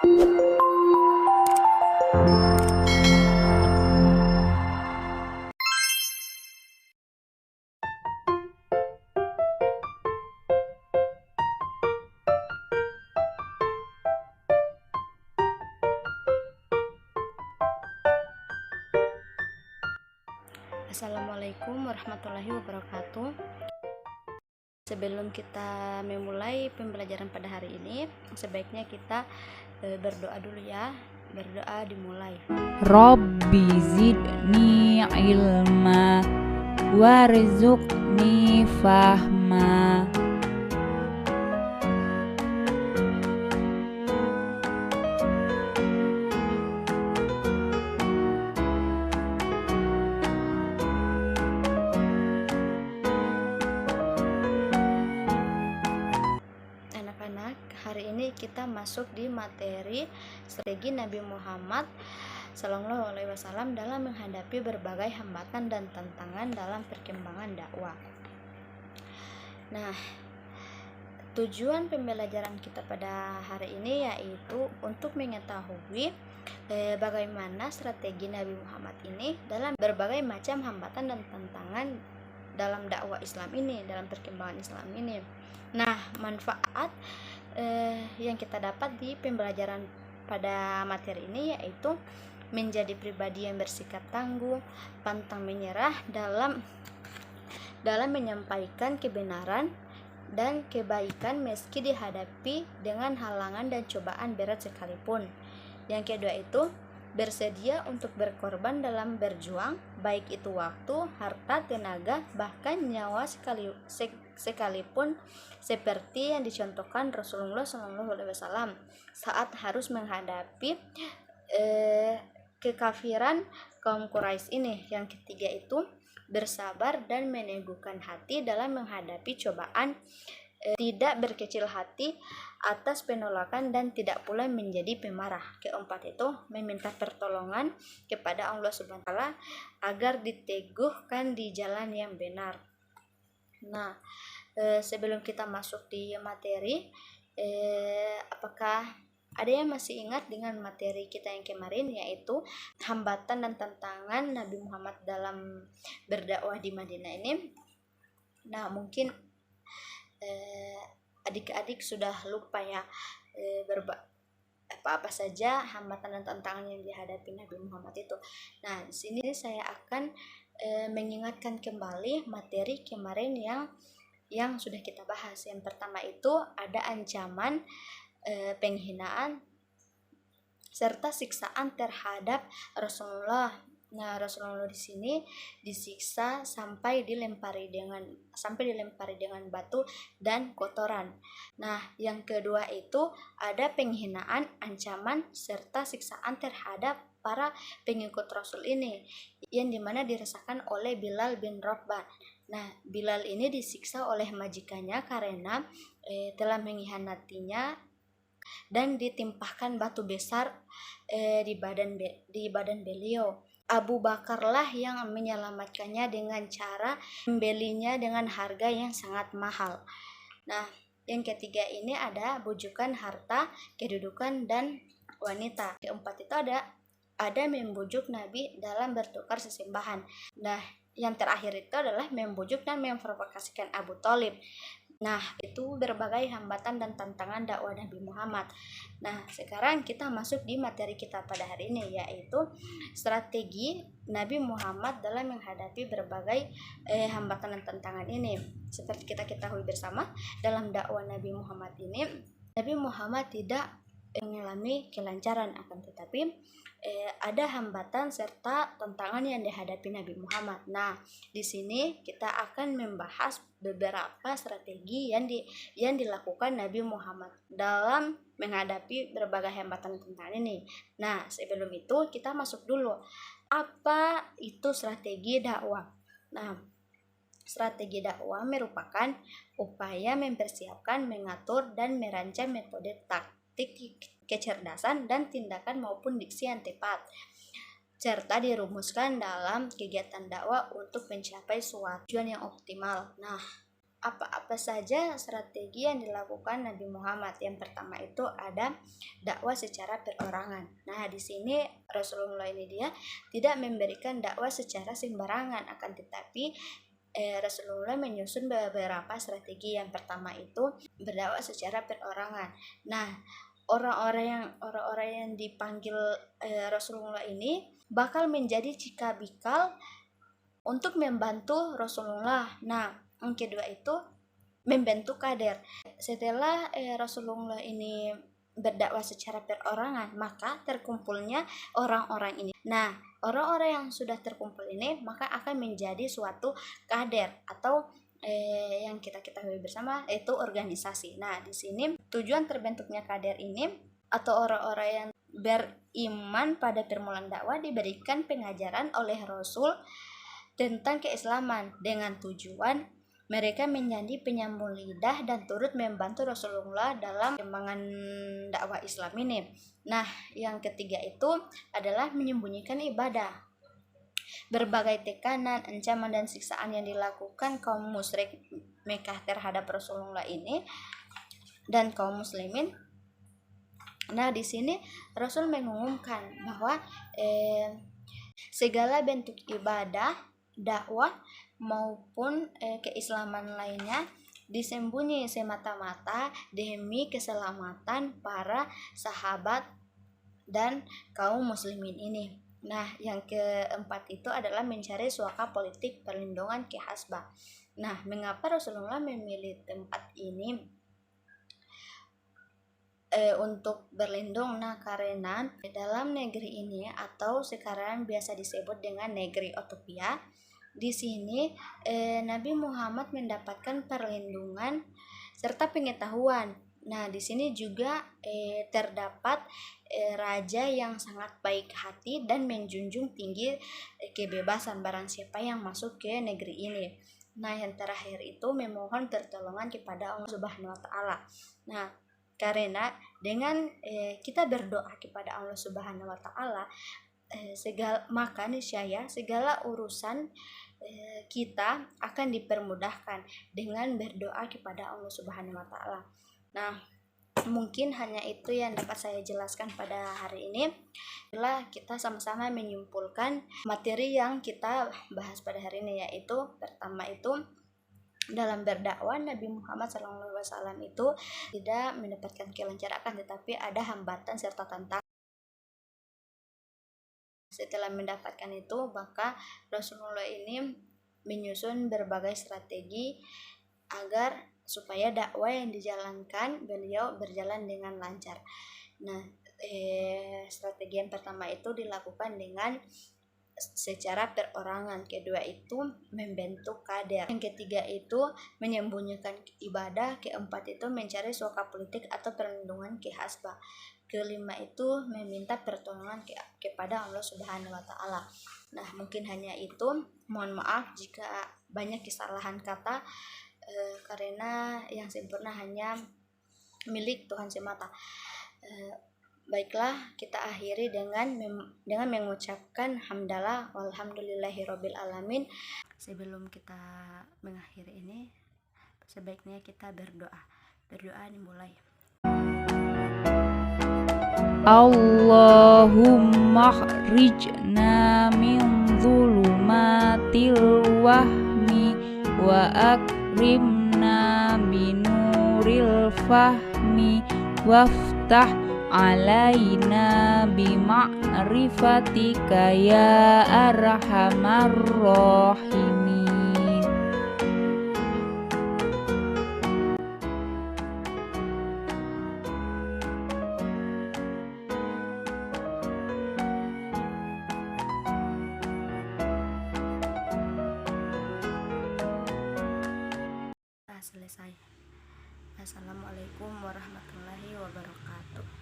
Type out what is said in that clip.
Assalamualaikum warahmatullahi wabarakatuh. Sebelum kita memulai pembelajaran pada hari ini, sebaiknya kita berdoa dulu ya. Berdoa dimulai. Rabbi zidni ilma warzuqni fahma. Anak-anak, hari ini kita masuk di materi strategi Nabi Muhammad Sallallahu Alaihi Wasallam dalam menghadapi berbagai hambatan dan tantangan dalam perkembangan dakwah. Nah, tujuan pembelajaran kita pada hari ini yaitu untuk mengetahui bagaimana strategi Nabi Muhammad ini dalam berbagai macam hambatan dan tantangan dalam dakwah Islam ini, dalam perkembangan Islam ini. Nah, manfaat yang kita dapat di pembelajaran pada materi ini yaitu menjadi pribadi yang bersikap tangguh, pantang menyerah dalam menyampaikan kebenaran dan kebaikan meski dihadapi dengan halangan dan cobaan berat sekalipun. Yang kedua itu bersedia untuk berkorban dalam berjuang, baik itu waktu, harta, tenaga, bahkan nyawa sekalipun, seperti yang dicontohkan Rasulullah SAW saat harus menghadapi kekafiran kaum Quraisy ini. Yang ketiga itu bersabar dan meneguhkan hati dalam menghadapi cobaan, tidak berkecil hati atas penolakan dan tidak pula menjadi pemarah. Keempat itu meminta pertolongan kepada Allah Subhanahu wa taala agar diteguhkan di jalan yang benar. Nah, sebelum kita masuk di materi, apakah ada yang masih ingat dengan materi kita yang kemarin, yaitu hambatan dan tantangan Nabi Muhammad dalam berdakwah di Madinah ini? Nah, mungkin adik-adik sudah lupa ya apa saja hambatan dan tantangan yang dihadapi Nabi Muhammad itu. Nah, di sini saya akan mengingatkan kembali materi kemarin yang sudah kita bahas. Yang pertama itu ada ancaman penghinaan serta siksaan terhadap Rasulullah. Nah, Rasulullah di sini disiksa sampai dilempari dengan batu dan kotoran. Nah, yang kedua itu ada penghinaan, ancaman serta siksaan terhadap para pengikut Rasul ini, yang dimana dirasakan oleh Bilal bin Rabah. Nah, Bilal ini disiksa oleh majikannya karena telah mengkhianatinya dan ditimpahkan batu besar di badan beliau. Abu Bakarlah yang menyelamatkannya dengan cara membelinya dengan harga yang sangat mahal. Nah, yang ketiga ini ada bujukan harta, kedudukan, dan wanita. Keempat itu ada membujuk Nabi dalam bertukar sesembahan. Nah, yang terakhir itu adalah membujuk dan memprovokasikan Abu Thalib. Nah, itu berbagai hambatan dan tantangan dakwah Nabi Muhammad. Nah, sekarang kita masuk di materi kita pada hari ini, yaitu strategi Nabi Muhammad dalam menghadapi berbagai hambatan dan tantangan ini. Seperti kita ketahui bersama, dalam dakwah Nabi Muhammad ini, Nabi Muhammad tidak mengalami kelancaran, akan tetapi ada hambatan serta tantangan yang dihadapi Nabi Muhammad. Nah, di sini kita akan membahas beberapa strategi yang dilakukan Nabi Muhammad dalam menghadapi berbagai hambatan dan tantangan ini. Nah, sebelum itu kita masuk dulu. Apa itu strategi dakwah? Nah, strategi dakwah merupakan upaya mempersiapkan, mengatur, dan merancang metode taktik, kecerdasan, dan tindakan maupun diksi yang tepat, serta dirumuskan dalam kegiatan dakwah untuk mencapai suatu tujuan yang optimal. Nah, apa-apa saja strategi yang dilakukan Nabi Muhammad. Yang pertama itu ada dakwah secara perorangan. Nah, di sini Rasulullah ini dia tidak memberikan dakwah secara sembarangan, akan tetapi Rasulullah menyusun beberapa strategi. Yang pertama itu berdakwah secara perorangan. Nah, orang-orang yang dipanggil Rasulullah ini bakal menjadi cikal-bakal untuk membantu Rasulullah. Nah, yang kedua itu membentuk kader. Setelah Rasulullah ini berdakwah secara perorangan, maka terkumpulnya orang-orang ini. Nah, orang-orang yang sudah terkumpul ini maka akan menjadi suatu kader atau yang kita ketahui bersama itu organisasi. Nah, di sini tujuan terbentuknya kader ini atau orang-orang yang beriman pada permulaan dakwah diberikan pengajaran oleh Rasul tentang keislaman dengan tujuan mereka menjadi penyambung lidah dan turut membantu Rasulullah dalam perkembangan dakwah Islam ini. Nah, yang ketiga itu adalah menyembunyikan ibadah. Berbagai tekanan, ancaman dan siksaan yang dilakukan kaum musyrik Mekah terhadap Rasulullah ini dan kaum muslimin. Nah, di sini Rasul mengumumkan bahwa segala bentuk ibadah, dakwah maupun keislaman lainnya disembunyi semata-mata demi keselamatan para sahabat dan kaum muslimin ini. Nah, yang keempat itu adalah mencari suaka politik perlindungan ke Hasbah. Nah, mengapa Rasulullah memilih tempat ini untuk berlindung? Nah, karena dalam negeri ini atau sekarang biasa disebut dengan negeri Utopia, di sini Nabi Muhammad mendapatkan perlindungan serta pengetahuan. Nah, di sini juga terdapat raja yang sangat baik hati dan menjunjung tinggi kebebasan barang siapa yang masuk ke negeri ini. Nah, yang terakhir itu memohon pertolongan kepada Allah Subhanahu wa taala. Nah, karena dengan kita berdoa kepada Allah Subhanahu wa taala, maka niscaya segala urusan kita akan dipermudahkan dengan berdoa kepada Allah Subhanahu wa taala. Nah, mungkin hanya itu yang dapat saya jelaskan pada hari ini. Setelah kita sama-sama menyimpulkan materi yang kita bahas pada hari ini, yaitu pertama itu dalam berdakwah Nabi Muhammad SAW itu tidak mendapatkan kelancaran, tetapi ada hambatan serta tantangan. Setelah mendapatkan itu, maka Rasulullah ini menyusun berbagai strategi agar supaya dakwah yang dijalankan beliau berjalan dengan lancar. Nah, strategi yang pertama itu dilakukan dengan secara perorangan, kedua itu membentuk kader, yang ketiga itu menyembunyikan ibadah, keempat itu mencari suaka politik atau perlindungan ke Hasbah, kelima itu meminta pertolongan kepada Allah Subhanahu wa taala. Nah, mungkin hanya itu. Mohon maaf jika banyak kesalahan kata, karena yang sempurna hanya milik Tuhan semata. Baiklah, kita akhiri dengan mengucapkan hamdalah walhamdulillahirabbil alamin. Sebelum kita mengakhiri ini, sebaiknya kita berdoa. Berdoa dimulai. Allahumma khrijna min dhulumatil wahmi wa akrimna binuril fahmi waftah alaina bima'rifatika ya arhamar rahimin. Selesai. Assalamualaikum warahmatullahi wabarakatuh.